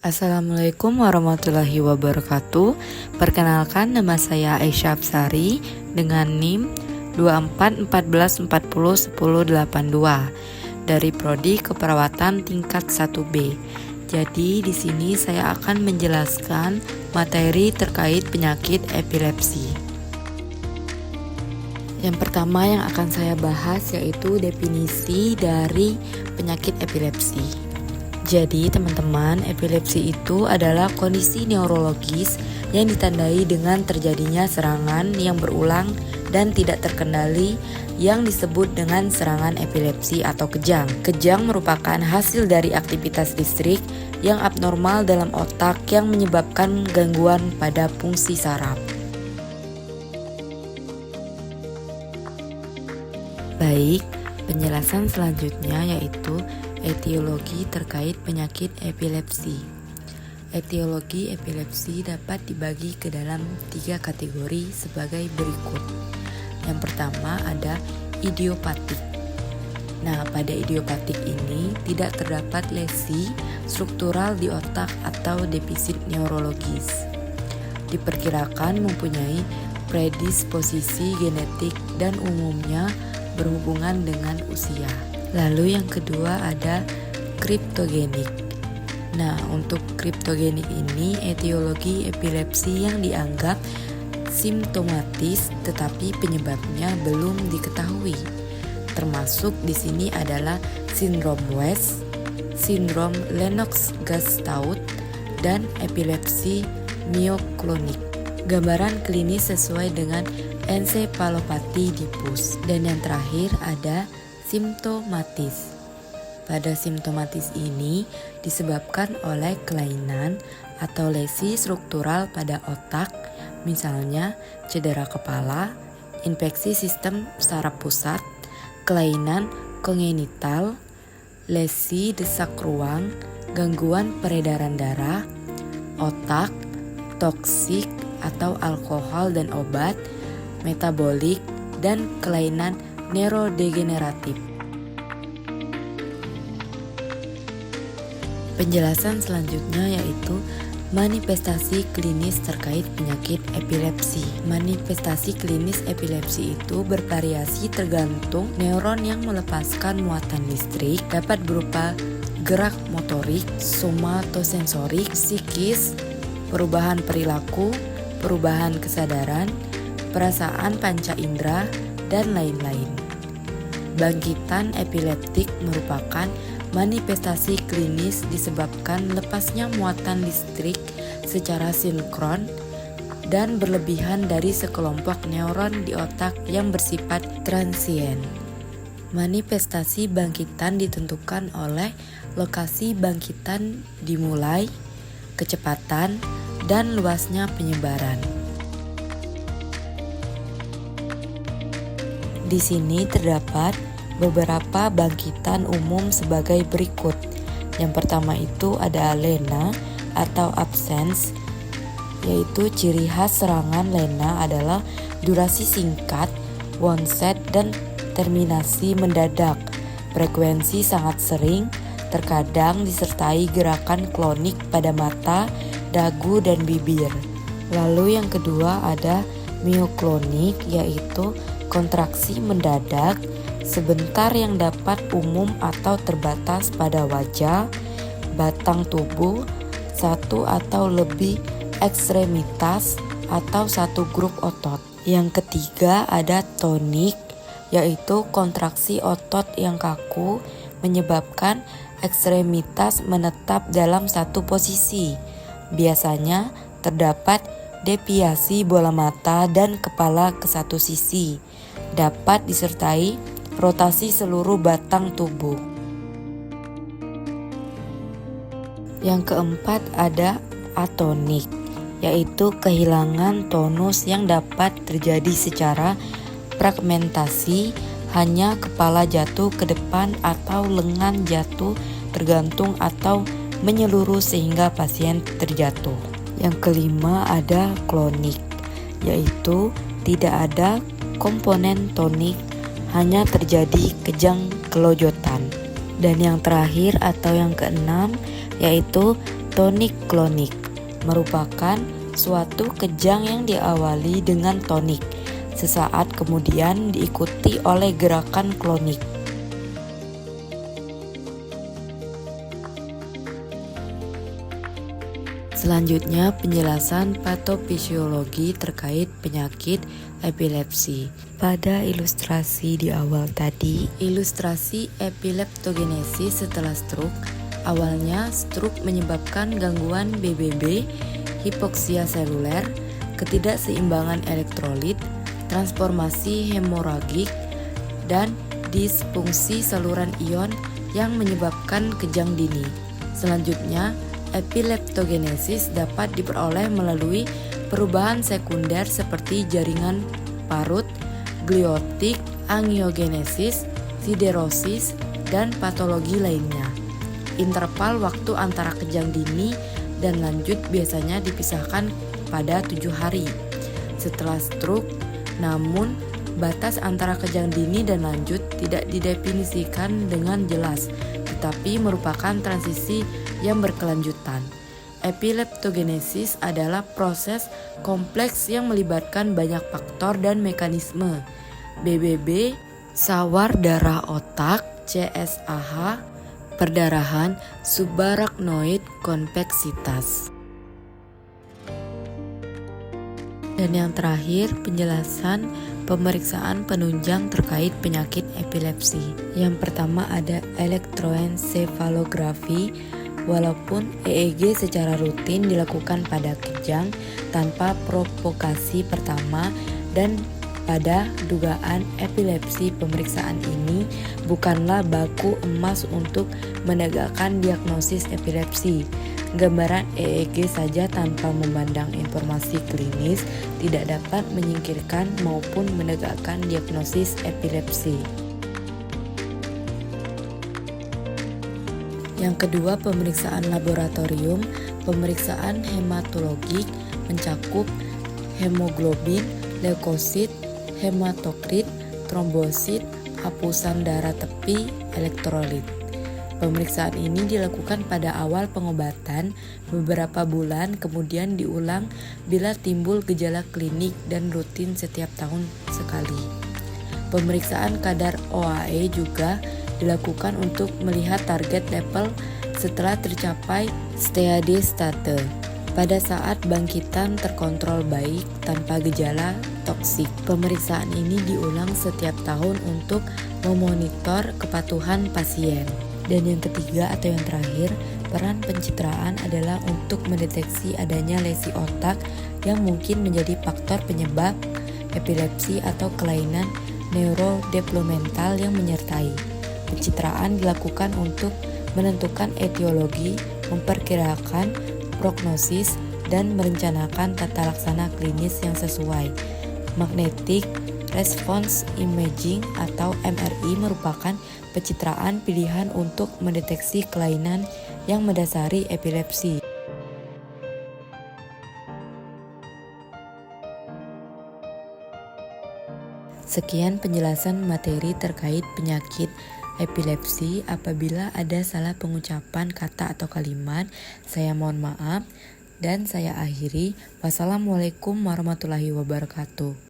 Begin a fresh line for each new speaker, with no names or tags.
Assalamualaikum warahmatullahi wabarakatuh. Perkenalkan, nama saya Aisyah Absari dengan NIM 2414401082 dari Prodi Keperawatan tingkat 1B. Jadi di sini saya akan menjelaskan materi terkait penyakit epilepsi. Yang pertama yang akan saya bahas yaitu definisi dari penyakit epilepsi. Jadi teman-teman, epilepsi itu adalah kondisi neurologis yang ditandai dengan terjadinya serangan yang berulang dan tidak terkendali yang disebut dengan serangan epilepsi atau kejang. Kejang merupakan hasil dari aktivitas listrik yang abnormal dalam otak yang menyebabkan gangguan pada fungsi saraf. Baik, penjelasan selanjutnya yaitu etiologi terkait penyakit epilepsi. Etiologi epilepsi dapat dibagi ke dalam 3 kategori sebagai berikut. Yang pertama ada idiopatik. Nah, pada idiopatik ini tidak terdapat lesi struktural di otak atau defisit neurologis. Diperkirakan mempunyai predisposisi genetik dan umumnya berhubungan dengan usia. Lalu yang kedua ada kriptogenik. Nah, untuk kriptogenik ini etiologi epilepsi yang dianggap simptomatis tetapi penyebabnya belum diketahui. Termasuk di sini adalah sindrom West, sindrom Lennox-Gastaut, dan epilepsi mioklonik. Gambaran klinis sesuai dengan ensefalopati diffus. Dan yang terakhir ada simptomatis. Pada simptomatis ini disebabkan oleh kelainan atau lesi struktural pada otak, misalnya cedera kepala, infeksi sistem saraf pusat, kelainan kongenital, lesi desak ruang, gangguan peredaran darah, otak, toksik atau alkohol dan obat, metabolik, dan kelainan neurodegeneratif. Penjelasan selanjutnya yaitu manifestasi klinis terkait penyakit epilepsi. Manifestasi klinis epilepsi itu bervariasi tergantung neuron yang melepaskan muatan listrik, dapat berupa gerak motorik, somatosensorik, psikis, perubahan perilaku, perubahan kesadaran, perasaan panca indera, dan lain-lain. Bangkitan epileptik merupakan manifestasi klinis disebabkan lepasnya muatan listrik secara sinkron dan berlebihan dari sekelompok neuron di otak yang bersifat transien. Manifestasi bangkitan ditentukan oleh lokasi bangkitan dimulai, kecepatan, dan luasnya penyebaran. Di sini terdapat beberapa bangkitan umum sebagai berikut. Yang pertama itu ada lena atau absence, yaitu ciri khas serangan lena adalah durasi singkat, onset dan terminasi mendadak, frekuensi sangat sering, terkadang disertai gerakan klonik pada mata, dagu, dan bibir. Lalu yang kedua ada mioklonik, yaitu kontraksi mendadak sebentar yang dapat umum atau terbatas pada wajah, batang tubuh, satu atau lebih ekstremitas atau satu grup otot. Yang ketiga ada tonik, yaitu kontraksi otot yang kaku menyebabkan ekstremitas menetap dalam satu posisi. Biasanya terdapat deviasi bola mata dan kepala ke satu sisi. Dapat disertai rotasi seluruh batang tubuh. Yang keempat ada atonik, yaitu kehilangan tonus yang dapat terjadi secara fragmentasi, hanya kepala jatuh ke depan atau lengan jatuh tergantung atau menyeluruh sehingga pasien terjatuh. Yang kelima ada klonik, yaitu tidak ada komponen tonik, hanya terjadi kejang kelojotan. Dan yang terakhir atau yang keenam yaitu Tonik-klonik merupakan suatu kejang yang diawali dengan tonik, sesaat kemudian diikuti oleh gerakan klonik. Selanjutnya penjelasan patofisiologi terkait penyakit epilepsi. Pada ilustrasi di awal tadi, ilustrasi epileptogenesis setelah stroke. Awalnya stroke menyebabkan gangguan BBB, hipoksia seluler, ketidakseimbangan elektrolit, transformasi hemoragik, dan disfungsi saluran ion yang menyebabkan kejang dini. Selanjutnya, epileptogenesis dapat diperoleh melalui perubahan sekunder seperti jaringan parut, gliotik, angiogenesis, siderosis, dan patologi lainnya. Interval waktu antara kejang dini dan lanjut biasanya dipisahkan pada 7 hari setelah stroke, namun batas antara kejang dini dan lanjut tidak didefinisikan dengan jelas, tetapi merupakan transisi yang berkelanjutan. Epileptogenesis adalah proses kompleks yang melibatkan banyak faktor dan mekanisme. BBB, sawar darah otak, CSAH, perdarahan, subarachnoid konveksitas. Dan yang terakhir, penjelasan pemeriksaan penunjang terkait penyakit epilepsi. Yang pertama ada elektroensefalografi. Walaupun EEG secara rutin dilakukan pada kejang tanpa provokasi pertama dan pada dugaan epilepsi, pemeriksaan ini bukanlah baku emas untuk menegakkan diagnosis epilepsi. Gambaran EEG saja tanpa memandang informasi klinis tidak dapat menyingkirkan maupun menegakkan diagnosis epilepsi. Yang kedua, pemeriksaan laboratorium. Pemeriksaan hematologik mencakup hemoglobin, leukosit, hematokrit, trombosit, hapusan darah tepi, elektrolit. Pemeriksaan ini dilakukan pada awal pengobatan beberapa bulan, kemudian diulang bila timbul gejala klinik dan rutin setiap tahun sekali. Pemeriksaan kadar OAE juga dilakukan untuk melihat target level setelah tercapai steady state. Pada saat bangkitan terkontrol baik tanpa gejala toksik. Pemeriksaan ini diulang setiap tahun untuk memonitor kepatuhan pasien. Dan yang ketiga atau yang terakhir, peran pencitraan adalah untuk mendeteksi adanya lesi otak yang mungkin menjadi faktor penyebab epilepsi atau kelainan neurodevelopmental yang menyertai. Pencitraan dilakukan untuk menentukan etiologi, memperkirakan prognosis, dan merencanakan tata laksana klinis yang sesuai. Magnetic Response Imaging atau MRI merupakan pencitraan pilihan untuk mendeteksi kelainan yang mendasari epilepsi. Sekian penjelasan materi terkait penyakit epilepsi. Apabila ada salah pengucapan kata atau kalimat, saya mohon maaf dan saya akhiri. Wassalamualaikum warahmatullahi wabarakatuh.